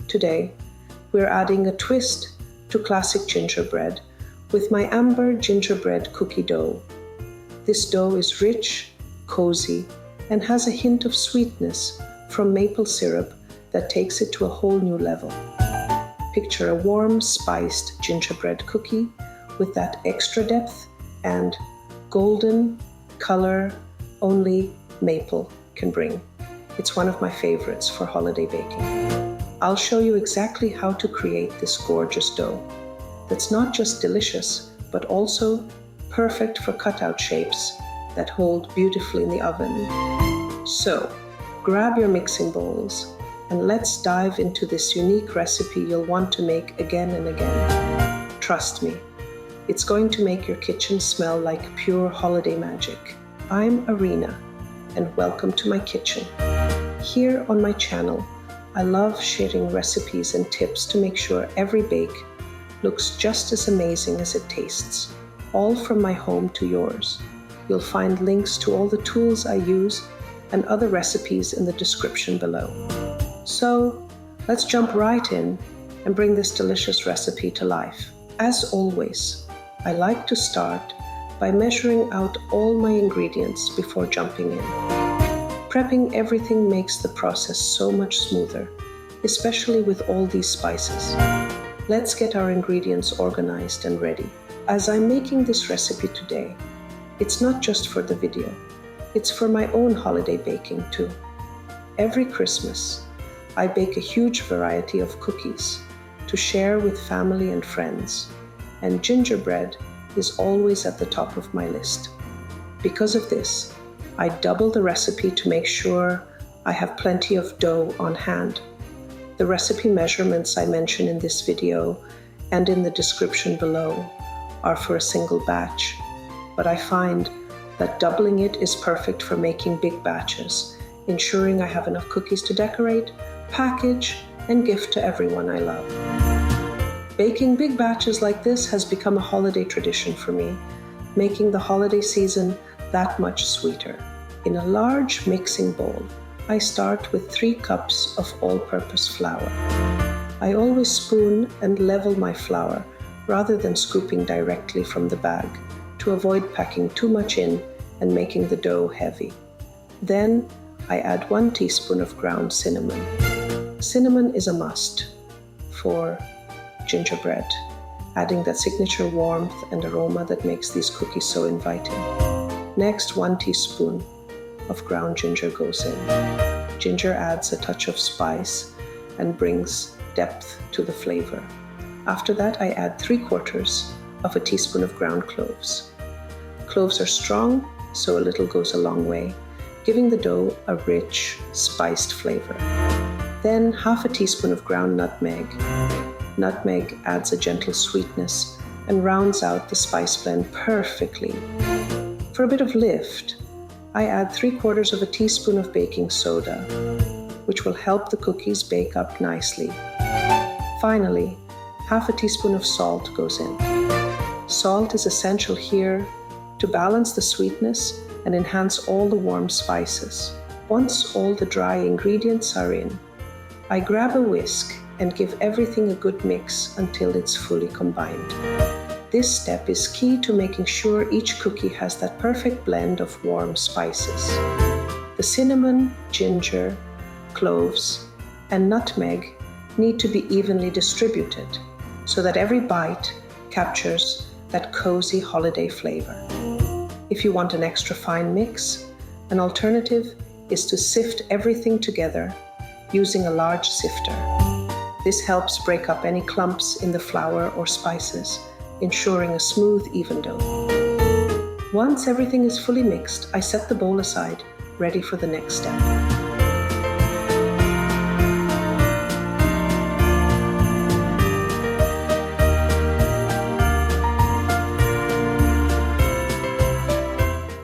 Today, we're adding a twist to classic gingerbread with my Amber Gingerbread Cookie Dough. This dough is rich, cozy, and has a hint of sweetness from maple syrup that takes it to a whole new level. Picture a warm, spiced gingerbread cookie with that extra depth and golden color only maple can bring. It's one of my favorites for holiday baking. I'll show you exactly how to create this gorgeous dough that's not just delicious, but also perfect for cutout shapes that hold beautifully in the oven. So, grab your mixing bowls and let's dive into this unique recipe you'll want to make again and again. Trust me, it's going to make your kitchen smell like pure holiday magic. I'm Arina, and welcome to my kitchen. Here on my channel, I love sharing recipes and tips to make sure every bake looks just as amazing as it tastes, all from my home to yours. You'll find links to all the tools I use and other recipes in the description below. So, let's jump right in and bring this delicious recipe to life. As always, I like to start by measuring out all my ingredients before jumping in. Prepping everything makes the process so much smoother, especially with all these spices. Let's get our ingredients organized and ready. As I'm making this recipe today, it's not just for the video, it's for my own holiday baking too. Every Christmas, I bake a huge variety of cookies to share with family and friends, and gingerbread is always at the top of my list. Because of this, I double the recipe to make sure I have plenty of dough on hand. The recipe measurements I mention in this video and in the description below are for a single batch, but I find that doubling it is perfect for making big batches, ensuring I have enough cookies to decorate, package, and gift to everyone I love. Baking big batches like this has become a holiday tradition for me, making the holiday season that much sweeter. In a large mixing bowl, I start with 3 cups of all-purpose flour. I always spoon and level my flour rather than scooping directly from the bag to avoid packing too much in and making the dough heavy. Then I add 1 teaspoon of ground cinnamon. Cinnamon is a must for gingerbread, adding that signature warmth and aroma that makes these cookies so inviting. Next, 1 teaspoon of ground ginger goes in. Ginger adds a touch of spice and brings depth to the flavor. After that, I add 3/4 of a teaspoon of ground cloves. Cloves are strong, so a little goes a long way, giving the dough a rich, spiced flavor. Then 1/2 teaspoon of ground nutmeg. Nutmeg adds a gentle sweetness and rounds out the spice blend perfectly. For a bit of lift, I add 3/4 of a teaspoon of baking soda, which will help the cookies bake up nicely. Finally, 1/2 teaspoon of salt goes in. Salt is essential here to balance the sweetness and enhance all the warm spices. Once all the dry ingredients are in, I grab a whisk and give everything a good mix until it's fully combined. This step is key to making sure each cookie has that perfect blend of warm spices. The cinnamon, ginger, cloves, and nutmeg need to be evenly distributed so that every bite captures that cozy holiday flavor. If you want an extra fine mix, an alternative is to sift everything together using a large sifter. This helps break up any clumps in the flour or spices, ensuring a smooth, even dough. Once everything is fully mixed, I set the bowl aside, ready for the next step.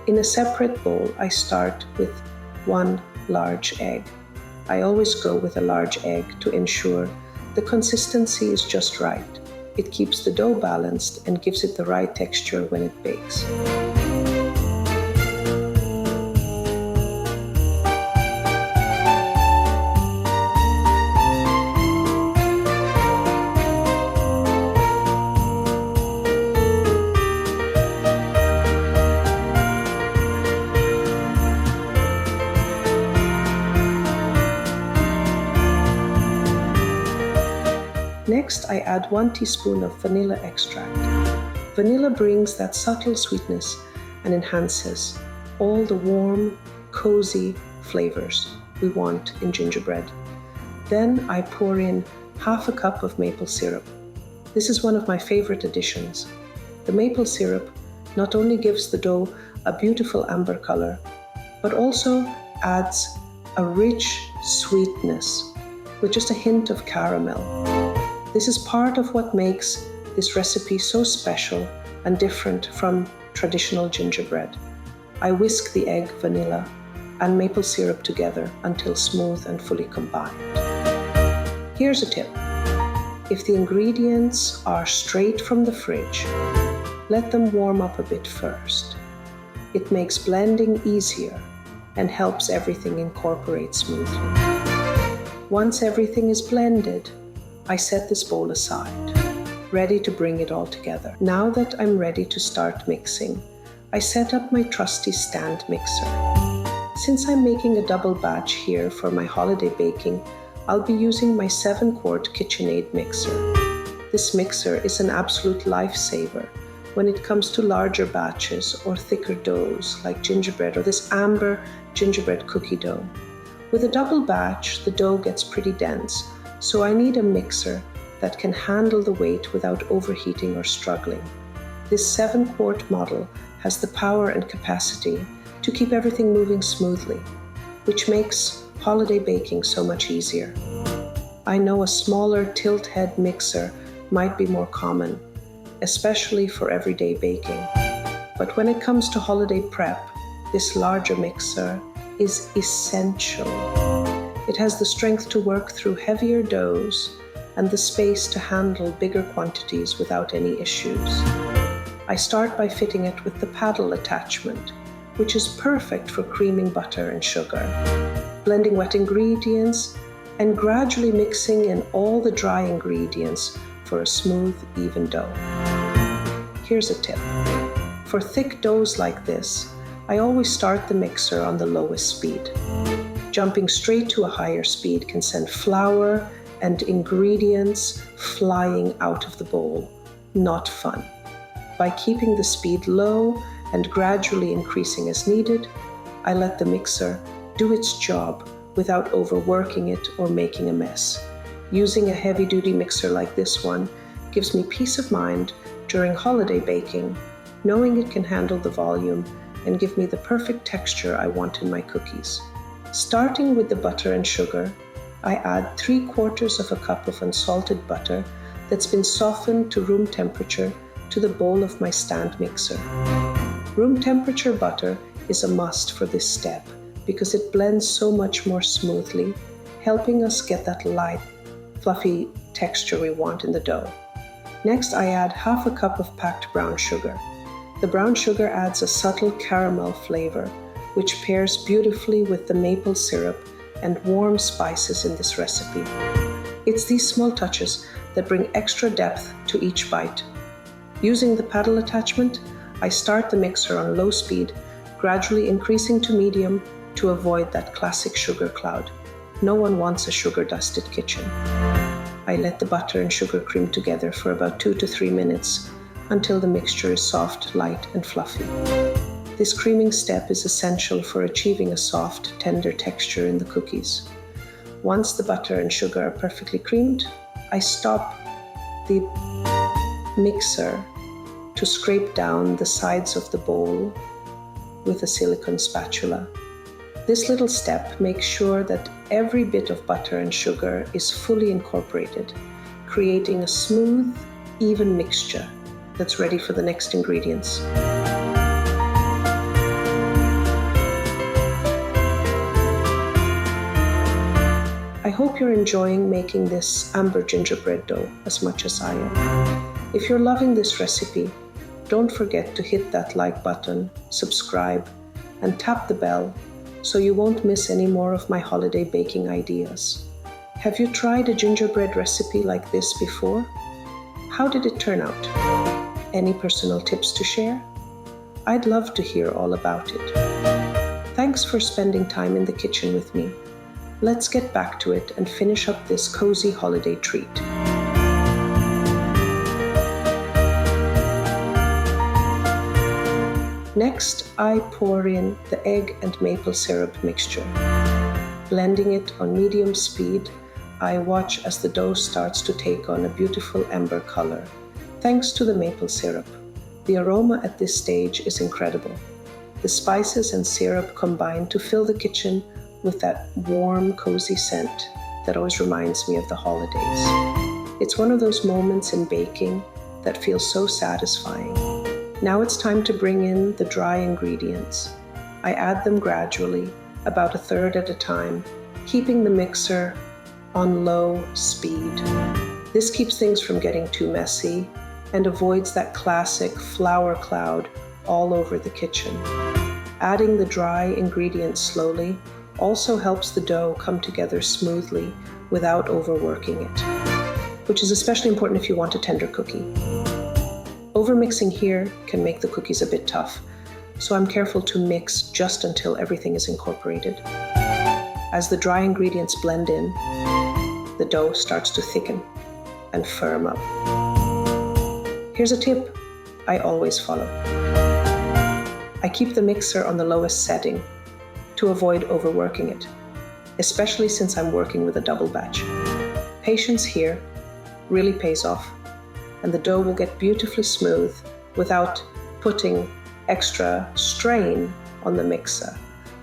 In a separate bowl, I start with 1 large egg. I always go with a large egg to ensure the consistency is just right. It keeps the dough balanced and gives it the right texture when it bakes. Next, I add 1 teaspoon of vanilla extract. Vanilla brings that subtle sweetness and enhances all the warm, cozy flavors we want in gingerbread. Then I pour in half a cup of maple syrup. This is one of my favorite additions. The maple syrup not only gives the dough a beautiful amber color, but also adds a rich sweetness with just a hint of caramel. This is part of what makes this recipe so special and different from traditional gingerbread. I whisk the egg, vanilla, and maple syrup together until smooth and fully combined. Here's a tip. If the ingredients are straight from the fridge, let them warm up a bit first. It makes blending easier and helps everything incorporate smoothly. Once everything is blended, I set this bowl aside, ready to bring it all together. Now that I'm ready to start mixing, I set up my trusty stand mixer. Since I'm making a double batch here for my holiday baking, I'll be using my 7-quart KitchenAid mixer. This mixer is an absolute lifesaver when it comes to larger batches or thicker doughs like gingerbread or this Amber Gingerbread Cookie Dough. With a double batch, the dough gets pretty dense, so I need a mixer that can handle the weight without overheating or struggling. This 7-quart model has the power and capacity to keep everything moving smoothly, which makes holiday baking so much easier. I know a smaller tilt head mixer might be more common, especially for everyday baking. But when it comes to holiday prep, this larger mixer is essential. It has the strength to work through heavier doughs and the space to handle bigger quantities without any issues. I start by fitting it with the paddle attachment, which is perfect for creaming butter and sugar, blending wet ingredients, and gradually mixing in all the dry ingredients for a smooth, even dough. Here's a tip. For thick doughs like this, I always start the mixer on the lowest speed. Jumping straight to a higher speed can send flour and ingredients flying out of the bowl. Not fun. By keeping the speed low and gradually increasing as needed, I let the mixer do its job without overworking it or making a mess. Using a heavy-duty mixer like this one gives me peace of mind during holiday baking, knowing it can handle the volume and give me the perfect texture I want in my cookies. Starting with the butter and sugar, I add 3/4 of a cup of unsalted butter that's been softened to room temperature to the bowl of my stand mixer. Room temperature butter is a must for this step because it blends so much more smoothly, helping us get that light, fluffy texture we want in the dough. Next, I add half a cup of packed brown sugar. The brown sugar adds a subtle caramel flavor, which pairs beautifully with the maple syrup and warm spices in this recipe. It's these small touches that bring extra depth to each bite. Using the paddle attachment, I start the mixer on low speed, gradually increasing to medium to avoid that classic sugar cloud. No one wants a sugar-dusted kitchen. I let the butter and sugar cream together for about 2 to 3 minutes until the mixture is soft, light, and fluffy. This creaming step is essential for achieving a soft, tender texture in the cookies. Once the butter and sugar are perfectly creamed, I stop the mixer to scrape down the sides of the bowl with a silicone spatula. This little step makes sure that every bit of butter and sugar is fully incorporated, creating a smooth, even mixture that's ready for the next ingredients. I hope you're enjoying making this Amber gingerbread dough as much as I am. If you're loving this recipe, don't forget to hit that like button, subscribe, and tap the bell so you won't miss any more of my holiday baking ideas. Have you tried a gingerbread recipe like this before? How did it turn out? Any personal tips to share? I'd love to hear all about it. Thanks for spending time in the kitchen with me. Let's get back to it and finish up this cozy holiday treat. Next, I pour in the egg and maple syrup mixture. Blending it on medium speed, I watch as the dough starts to take on a beautiful amber color, thanks to the maple syrup. The aroma at this stage is incredible. The spices and syrup combine to fill the kitchen with that warm, cozy scent that always reminds me of the holidays. It's one of those moments in baking that feels so satisfying. Now it's time to bring in the dry ingredients. I add them gradually, about a third at a time, keeping the mixer on low speed. This keeps things from getting too messy and avoids that classic flour cloud all over the kitchen. Adding the dry ingredients slowly also helps the dough come together smoothly without overworking it, which is especially important if you want a tender cookie. Overmixing here can make the cookies a bit tough, so I'm careful to mix just until everything is incorporated. As the dry ingredients blend in, the dough starts to thicken and firm up. Here's a tip I always follow. I keep the mixer on the lowest setting to avoid overworking it, especially since I'm working with a double batch. Patience here really pays off, and the dough will get beautifully smooth without putting extra strain on the mixer.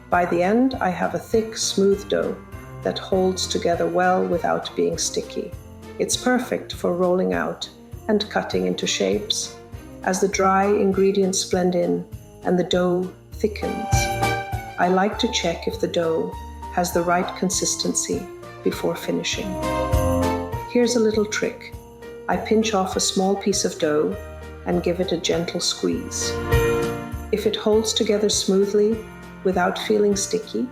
By the end, I have a thick, smooth dough that holds together well without being sticky. It's perfect for rolling out and cutting into shapes. As the dry ingredients blend in and the dough thickens, I like to check if the dough has the right consistency before finishing. Here's a little trick. I pinch off a small piece of dough and give it a gentle squeeze. If it holds together smoothly without feeling sticky,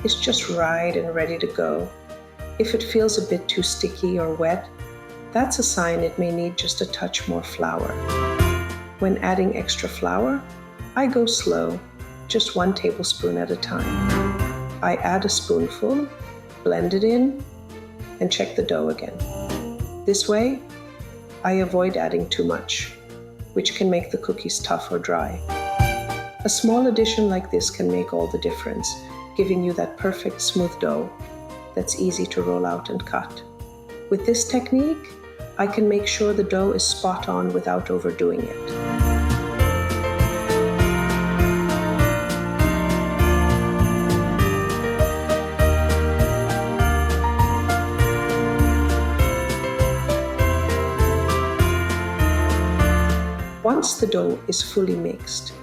it's just right and ready to go. If it feels a bit too sticky or wet, that's a sign it may need just a touch more flour. When adding extra flour, I go slow, just 1 tablespoon at a time. I add a spoonful, blend it in, and check the dough again. This way, I avoid adding too much, which can make the cookies tough or dry. A small addition like this can make all the difference, giving you that perfect smooth dough that's easy to roll out and cut. With this technique, I can make sure the dough is spot on without overdoing it. Once the dough is fully mixed,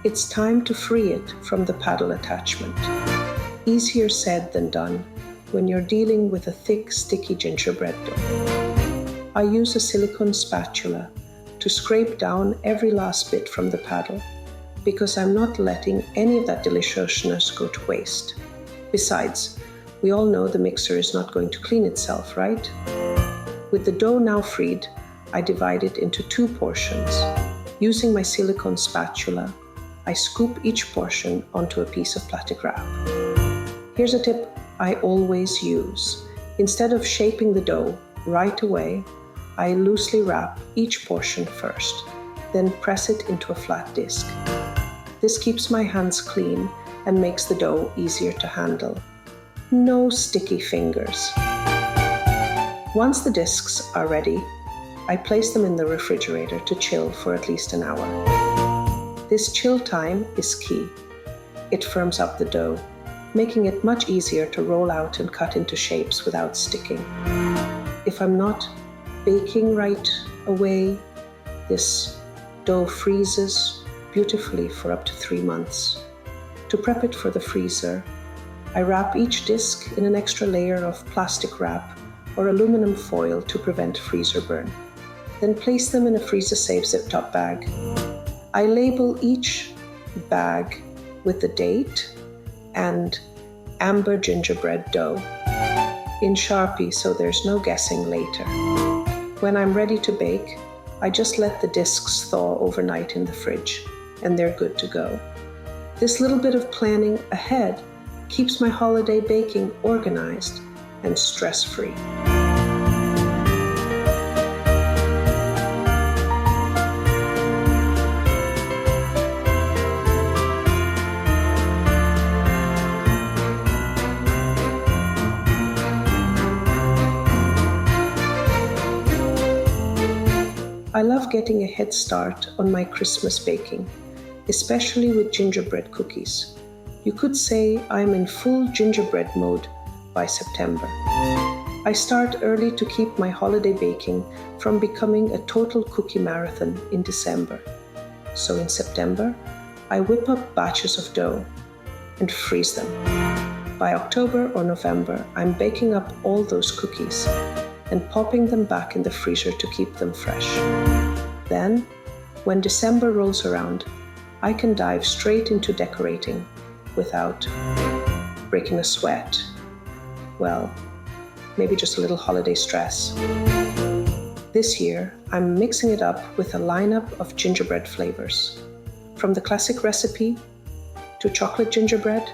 it's time to free it from the paddle attachment. Easier said than done when you're dealing with a thick, sticky gingerbread dough. I use a silicone spatula to scrape down every last bit from the paddle because I'm not letting any of that deliciousness go to waste. Besides, we all know the mixer is not going to clean itself, right? With the dough now freed, I divide it into 2 portions. Using my silicone spatula, I scoop each portion onto a piece of plastic wrap. Here's a tip I always use. Instead of shaping the dough right away, I loosely wrap each portion first, then press it into a flat disc. This keeps my hands clean and makes the dough easier to handle. No sticky fingers. Once the discs are ready, I place them in the refrigerator to chill for at least an hour. This chill time is key. It firms up the dough, making it much easier to roll out and cut into shapes without sticking. If I'm not baking right away, this dough freezes beautifully for up to 3 months. To prep it for the freezer, I wrap each disc in an extra layer of plastic wrap or aluminum foil to prevent freezer burn. Then place them in a freezer-safe zip-top bag. I label each bag with the date and Amber Gingerbread Dough in Sharpie so there's no guessing later. When I'm ready to bake, I just let the discs thaw overnight in the fridge and they're good to go. This little bit of planning ahead keeps my holiday baking organized and stress-free. I love getting a head start on my Christmas baking, especially with gingerbread cookies. You could say I'm in full gingerbread mode by September. I start early to keep my holiday baking from becoming a total cookie marathon in December. So in September, I whip up batches of dough and freeze them. By October or November, I'm baking up all those cookies and popping them back in the freezer to keep them fresh. Then, when December rolls around, I can dive straight into decorating without breaking a sweat. Well, maybe just a little holiday stress. This year, I'm mixing it up with a lineup of gingerbread flavors. From the classic recipe to chocolate gingerbread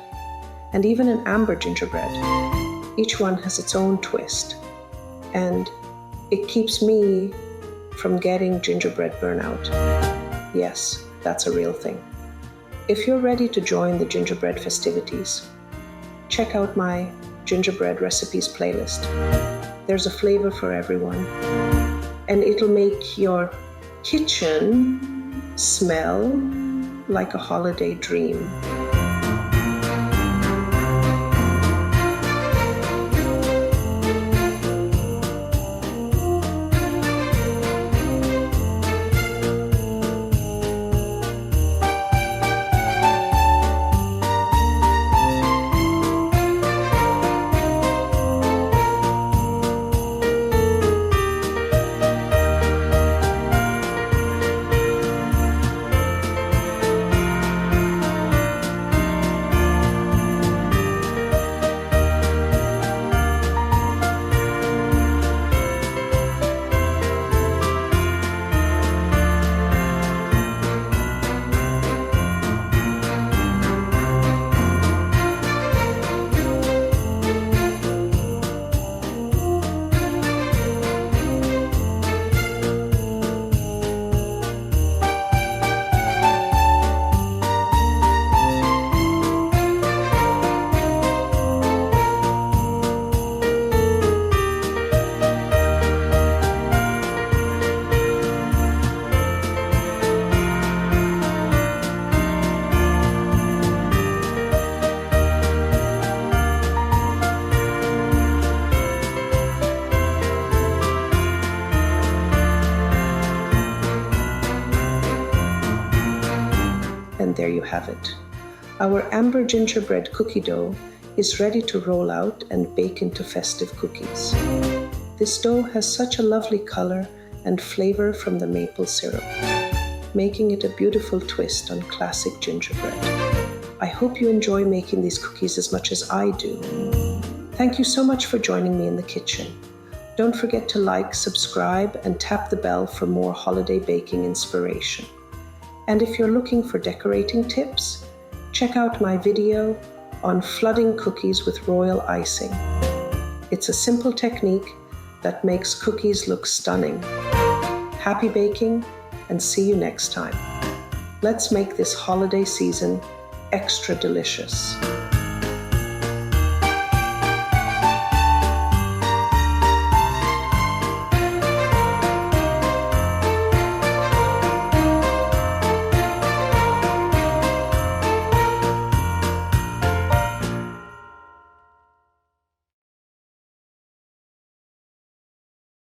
and even an amber gingerbread. Each one has its own twist, and it keeps me from getting gingerbread burnout. Yes, that's a real thing. If you're ready to join the gingerbread festivities, check out my gingerbread recipes playlist. There's a flavor for everyone, and it'll make your kitchen smell like a holiday dream. And there you have it. Our Amber Gingerbread Cookie Dough is ready to roll out and bake into festive cookies. This dough has such a lovely color and flavor from the maple syrup, making it a beautiful twist on classic gingerbread. I hope you enjoy making these cookies as much as I do. Thank you so much for joining me in the kitchen. Don't forget to like, subscribe, and tap the bell for more holiday baking inspiration. And if you're looking for decorating tips, check out my video on flooding cookies with royal icing. It's a simple technique that makes cookies look stunning. Happy baking, and see you next time. Let's make this holiday season extra delicious.